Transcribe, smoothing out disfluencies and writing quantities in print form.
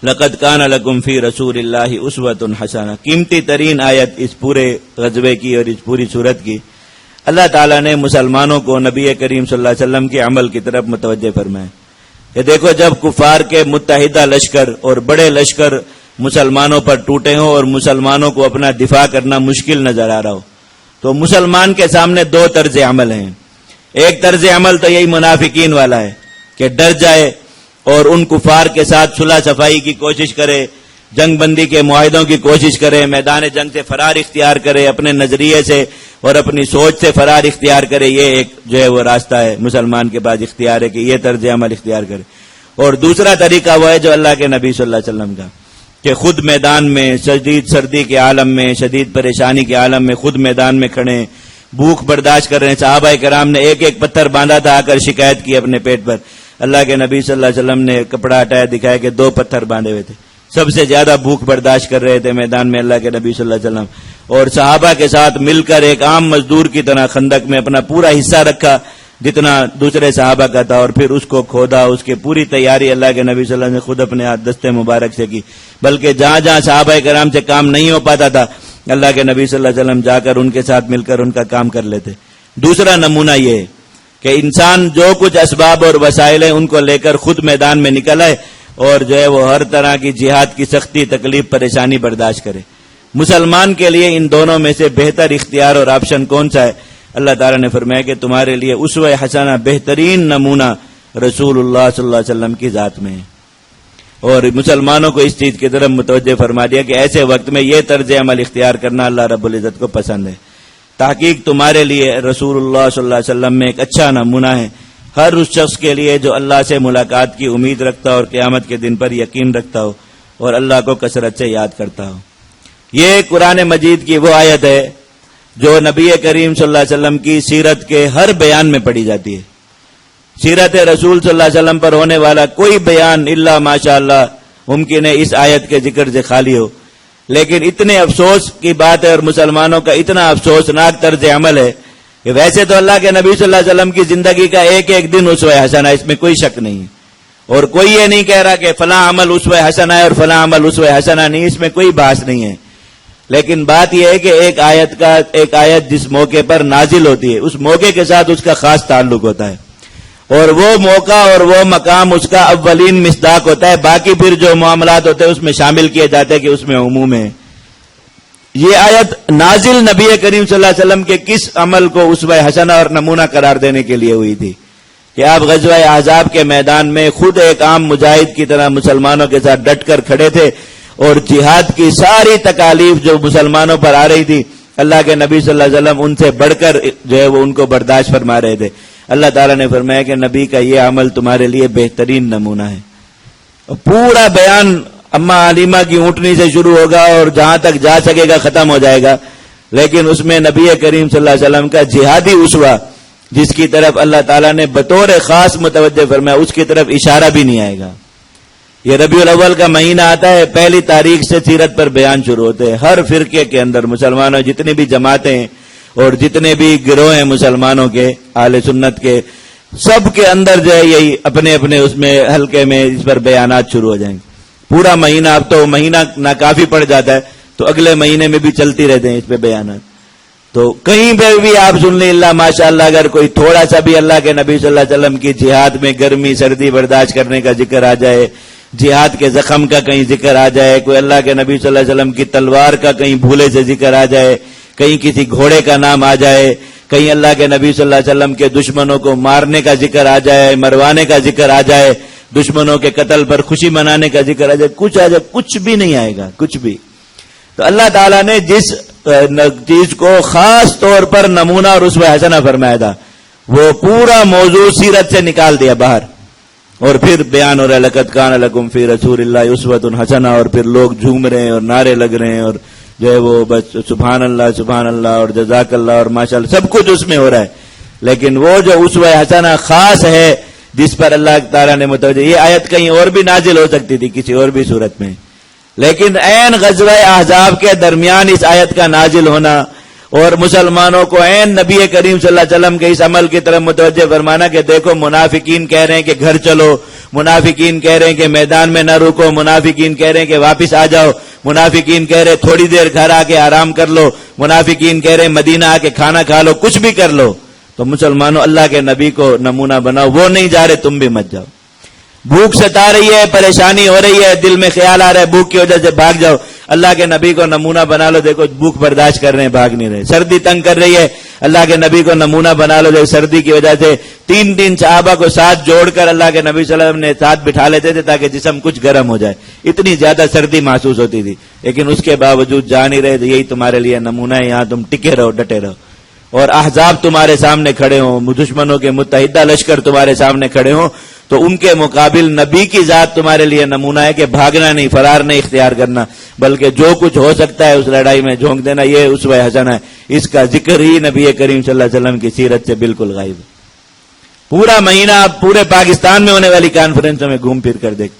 لقد کان لکم فی رسول اللہ اسوۃ حسنہ، قیمتی ترین آیت اس پورے غزوے کی اور اس پوری سورت کی۔ اللہ تعالیٰ نے مسلمانوں کو نبی کریم صلی اللہ علیہ وسلم کے عمل کی طرف متوجہ فرمایا کہ دیکھو، جب کفار کے متحدہ لشکر اور بڑے لشکر مسلمانوں پر ٹوٹے ہوں اور مسلمانوں کو اپنا دفاع کرنا مشکل نظر آ رہا ہو، تو مسلمان کے سامنے دو طرز عمل ہیں۔ ایک طرز عمل تو یہی منافقین والا ہے کہ ڈر جائے اور ان کفار کے ساتھ صلح صفائی کی کوشش کرے، جنگ بندی کے معاہدوں کی کوشش کرے، میدان جنگ سے فرار اختیار کرے، اپنے نظریے سے اور اپنی سوچ سے فرار اختیار کرے۔ یہ ایک جو ہے وہ راستہ ہے مسلمان کے پاس اختیار ہے کہ یہ طرز عمل اختیار کرے۔ اور دوسرا طریقہ وہ ہے جو اللہ کے نبی صلی اللہ علیہ وسلم کا، کہ خود میدان میں شدید سردی کے عالم میں، شدید پریشانی کے عالم میں خود میدان میں کھڑے، بھوک برداشت کر رہے ہیں۔ صحابہ کرام نے ایک ایک پتھر باندھا تھا، آ کر شکایت کی اپنے پیٹ پر۔ اللہ کے نبی صلی اللہ علیہ وسلم نے کپڑا ہٹایا، دکھایا کہ 2 پتھر باندھے ہوئے تھے۔ سب سے زیادہ بھوک برداشت کر رہے تھے میدان میں اللہ کے نبی صلی اللہ علیہ وسلم، اور صحابہ کے ساتھ مل کر ایک عام مزدور کی طرح خندق میں اپنا پورا حصہ رکھا جتنا دوسرے صحابہ کا تھا، اور پھر اس کو کھودا۔ اس کی پوری تیاری اللہ کے نبی صلی اللہ علیہ وسلم نے خود اپنے ہاتھ دستے مبارک سے کی، بلکہ جہاں جہاں صحابہ کرام سے کام نہیں ہو پاتا تھا، اللہ کے نبی صلی اللہ علیہ وسلم جا کر ان کے ساتھ مل کر ان کا کام کر لیتے۔ دوسرا نمونہ یہ ہے کہ انسان جو کچھ اسباب اور وسائل ہیں ان کو لے کر خود میدان میں نکل آئے اور جو ہے وہ ہر طرح کی جہاد کی سختی، تکلیف، پریشانی برداشت کرے۔ مسلمان کے لیے ان دونوں میں سے بہتر اختیار اور آپشن کون سا ہے؟ اللہ تعالیٰ نے فرمایا کہ تمہارے لیے اسوہ حسنہ، بہترین نمونہ رسول اللہ صلی اللہ علیہ وسلم کی ذات میں ہے۔ اور مسلمانوں کو اس چیز کی طرف متوجہ فرما دیا کہ ایسے وقت میں یہ طرز عمل اختیار کرنا اللہ رب العزت کو پسند ہے۔ تحقیق تمہارے لیے رسول اللہ صلی اللہ علیہ وسلم میں ایک اچھا نمونہ ہے، ہر اس شخص کے لیے جو اللہ سے ملاقات کی امید رکھتا ہو اور قیامت کے دن پر یقین رکھتا ہو اور اللہ کو کثرت سے یاد کرتا ہو۔ یہ قرآن مجید کی وہ آیت ہے جو نبی کریم صلی اللہ علیہ وسلم کی سیرت کے ہر بیان میں پڑھی جاتی ہے۔ سیرت رسول صلی اللہ علیہ وسلم پر ہونے والا کوئی بیان الا ماشاء اللہ ممکن ہے اس آیت کے ذکر سے خالی ہو، لیکن اتنے افسوس کی بات ہے اور مسلمانوں کا اتنا افسوسناک طرز عمل ہے کہ ویسے تو اللہ کے نبی صلی اللہ علیہ وسلم کی زندگی کا ایک ایک دن اسوہ حسنہ ہے، اس میں کوئی شک نہیں ہے، اور کوئی یہ نہیں کہہ رہا کہ فلاں عمل اسوہ حسنہ ہے اور فلاں عمل اسوہ حسنہ نہیں، اس میں کوئی بحث نہیں ہے۔ لیکن بات یہ ہے کہ ایک آیت جس موقع پر نازل ہوتی ہے اس موقع کے ساتھ اس کا خاص تعلق ہوتا ہے، اور وہ موقع اور وہ مقام اس کا اولین مصداق ہوتا ہے، باقی پھر جو معاملات ہوتے ہیں اس میں شامل کیے جاتے ہیں کہ اس میں عموم ہے۔ یہ آیت نازل نبی کریم صلی اللہ علیہ وسلم کے کس عمل کو اسوہ حسنہ اور نمونہ قرار دینے کے لیے ہوئی تھی کہ آپ غزوہ احزاب کے میدان میں خود ایک عام مجاہد کی طرح مسلمانوں کے ساتھ ڈٹ کر کھڑے تھے، اور جہاد کی ساری تکالیف جو مسلمانوں پر آ رہی تھی اللہ کے نبی صلی اللہ علیہ وسلم ان سے بڑھ کر جو ہے وہ ان کو برداشت فرما رہے تھے۔ اللہ تعالیٰ نے فرمایا کہ نبی کا یہ عمل تمہارے لیے بہترین نمونہ ہے۔ پورا بیان اما علیمہ کی اونٹنی سے شروع ہوگا اور جہاں تک جا سکے گا ختم ہو جائے گا، لیکن اس میں نبی کریم صلی اللہ علیہ وسلم کا جہادی اسوہ جس کی طرف اللہ تعالیٰ نے بطور خاص متوجہ فرمایا اس کی طرف اشارہ بھی نہیں آئے گا۔ یہ ربیع الاول کا مہینہ آتا ہے، پہلی تاریخ سے سیرت پر بیان شروع ہوتے ہیں۔ ہر فرقے کے اندر مسلمانوں جتنی بھی جماعتیں ہیں اور جتنے بھی گروہ ہیں مسلمانوں کے اہل سنت کے، سب کے اندر جو ہے یہی اپنے اپنے اس میں حلقے میں اس پر بیانات شروع ہو جائیں گے۔ پورا مہینہ، اب تو مہینہ ناکافی پڑ جاتا ہے تو اگلے مہینے میں بھی چلتی رہتے ہیں اس پہ بیانات۔ تو کہیں پہ بھی آپ سن لیں اللہ ماشاء اللہ، اگر کوئی تھوڑا سا بھی اللہ کے نبی صلی اللہ علیہ وسلم کی جہاد میں گرمی سردی برداشت کرنے کا ذکر آ جائے، جہاد کے زخم کا کہیں ذکر آ جائے، کوئی اللہ کے نبی صلی اللہ علیہ وسلم کی تلوار کا کہیں بھولے سے ذکر آ جائے، کہیں کسی گھوڑے کا نام آ جائے، کہیں اللہ کے نبی صلی اللہ علیہ وسلم کے دشمنوں کو مارنے کا ذکر آ جائے، مروانے کا ذکر آ جائے، دشمنوں کے قتل پر خوشی منانے کا ذکر آ جائے، کچھ بھی نہیں آئے گا، کچھ بھی۔ تو اللہ تعالیٰ نے جس چیز کو خاص طور پر نمونہ اور اسوہ حسنہ فرمایا تھا وہ پورا موضوع سیرت سے نکال دیا باہر، اور پھر بیان ہو رہا ہے لقد کان لکم فی رسول اللہ اسوۃ حسنہ، اور پھر لوگ جھوم رہے ہیں اور نعرے لگ رہے ہیں اور جو ہے وہ بس سبحان اللہ اور جزاک اللہ اور ماشاءاللہ سب کچھ اس میں ہو رہا ہے، لیکن وہ جو اسوہ حسنہ خاص ہے جس پر اللہ تعالیٰ نے متوجہ، یہ آیت کہیں اور بھی نازل ہو سکتی تھی کسی اور بھی صورت میں، لیکن عین غزوہ احزاب کے درمیان اس آیت کا نازل ہونا اور مسلمانوں کو عین نبی کریم صلی اللہ علیہ وسلم کے اس عمل کی طرف متوجہ فرمانا کہ دیکھو منافقین کہہ رہے ہیں کہ گھر چلو، منافقین کہہ رہے ہیں کہ میدان میں نہ رکو، منافقین کہہ رہے ہیں کہ واپس آ جاؤ، منافقین کہہ رہے تھوڑی دیر گھر آ کے آرام کر لو، منافقین کہہ رہے مدینہ آ کے کھانا کھا لو، کچھ بھی کر لو. تو مسلمانوں اللہ کے نبی کو نمونہ بناؤ. وہ نہیں جا رہے، تم بھی مت جاؤ. بھوک ستا رہی ہے، پریشانی ہو رہی ہے، دل میں خیال آ رہا ہے بھوک کی وجہ سے، بھاگ جاؤ. اللہ کے نبی کو نمونہ بنا لو، دیکھو بھوک برداشت کر رہے ہیں، بھاگ نہیں رہے. سردی تنگ کر رہی ہے، اللہ کے نبی کو نمونہ بنا لو، دیکھو سردی کی وجہ سے 3 صحابہ کو ساتھ جوڑ کر اللہ کے نبی صلی اللہ علیہ وسلم نے ساتھ بٹھا لیتے تھے تاکہ جسم کچھ گرم ہو جائے. اتنی زیادہ سردی محسوس ہوتی تھی، لیکن اس کے باوجود جا نہیں رہے. یہی تمہارے لیے نمونہ ہے، یہاں تم ٹکے رہو، ڈٹے رہو. اور احزاب تمہارے سامنے کھڑے ہوں، دشمنوں کے متحدہ لشکر تمہارے سامنے کھڑے ہوں، تو ان کے مقابل نبی کی ذات تمہارے لیے نمونہ ہے کہ بھاگنا نہیں، فرار نہیں اختیار کرنا، بلکہ جو کچھ ہو سکتا ہے اس لڑائی میں جھونک دینا. یہ اسوہ حسنہ ہے. اس کا ذکر ہی نبی کریم صلی اللہ علیہ وسلم کی سیرت سے بالکل غائب ہے. پورا مہینہ آپ پورے پاکستان میں ہونے والی کانفرنسوں میں گھوم پھر کر دیکھتے